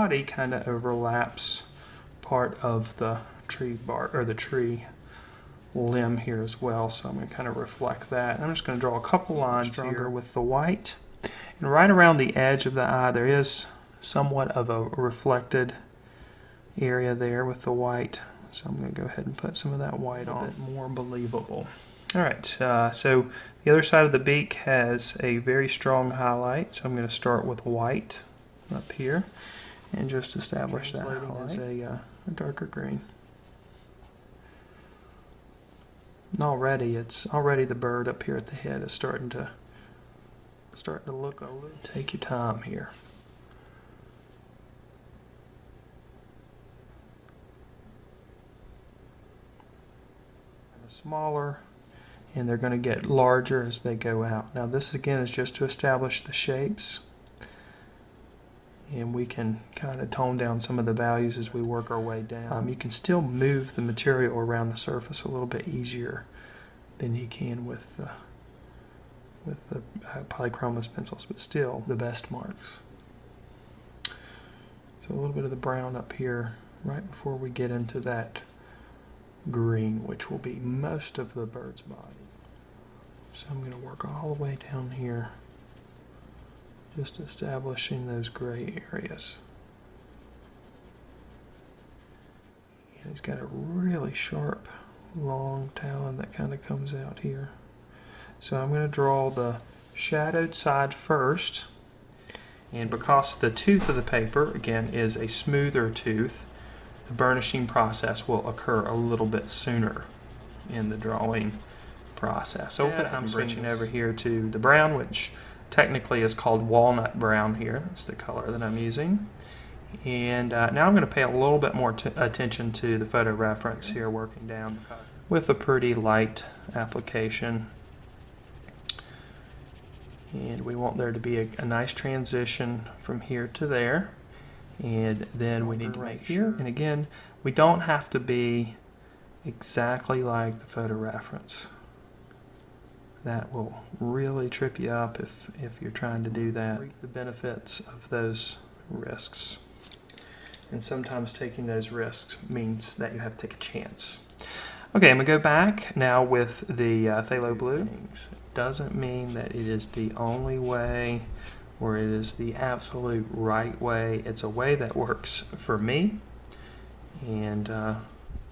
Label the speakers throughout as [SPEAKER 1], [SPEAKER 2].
[SPEAKER 1] body kind of overlaps part of the tree bark or the tree limb here as well, so I'm going to kind of reflect that. I'm just going to draw a couple lines here with the white, and right around the edge of the eye there is somewhat of a reflected area there with the white, so I'm going to go ahead and put some of that white on, a bit more believable. Alright, so the other side of the beak has a very strong highlight, so I'm going to start with white up here and just establish that highlight as a darker green. And already the bird up here at the head is starting to look a little. Take your time here. Smaller, and they're going to get larger as they go out. Now this again is just to establish the shapes, and we can kind of tone down some of the values as we work our way down. You can still move the material around the surface a little bit easier than you can with the polychromos pencils, but still the best marks. So a little bit of the brown up here right before we get into that green, which will be most of the bird's body. So I'm going to work all the way down here, just establishing those gray areas. And he's got a really sharp, long talon that kind of comes out here. So I'm going to draw the shadowed side first, and because the tooth of the paper, again, is a smoother tooth, the burnishing process will occur a little bit sooner in the drawing process. So I'm switching over here to the brown, which technically is called walnut brown here. That's the color that I'm using. And now I'm going to pay a little bit more attention to the photo reference here, working down with a pretty light application. And we want there to be a nice transition from here to there. And then we need to make here, and again, we don't have to be exactly like the photo reference. That will really trip you up if you're trying to do that. Reap the benefits of those risks. And sometimes taking those risks means that you have to take a chance. Okay, I'm going to go back now with the phthalo blue. It doesn't mean that it is the only way or it is the absolute right way. It's a way that works for me, and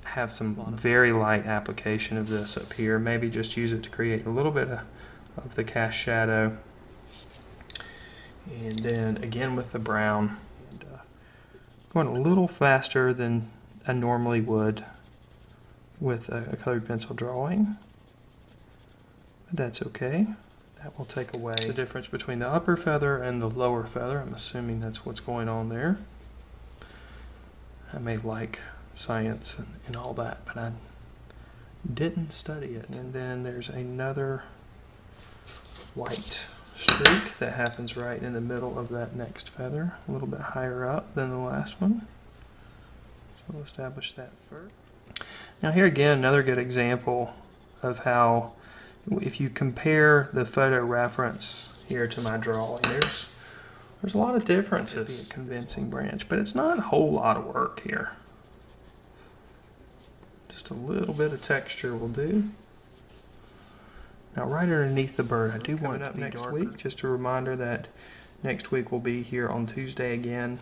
[SPEAKER 1] have some very light application of this up here. Maybe just use it to create a little bit of the cast shadow, and then again with the brown, and going a little faster than I normally would with a colored pencil drawing, but that's okay. That will take away the difference between the upper feather and the lower feather. I'm assuming that's what's going on there. I may like science and all that, but I didn't study it. And then there's another white streak that happens right in the middle of that next feather, a little bit higher up than the last one. So we'll establish that first. Now here again, another good example of how, if you compare the photo reference here to my drawing, there's a lot of differences. Be a convincing branch, but it's not a whole lot of work here. Just a little bit of texture will do. Now right underneath the bird, I do want it to be next week. Just a reminder that next week we'll be here on Tuesday again,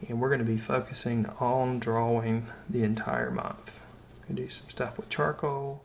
[SPEAKER 1] and we're going to be focusing on drawing the entire month. We're going to do some stuff with charcoal,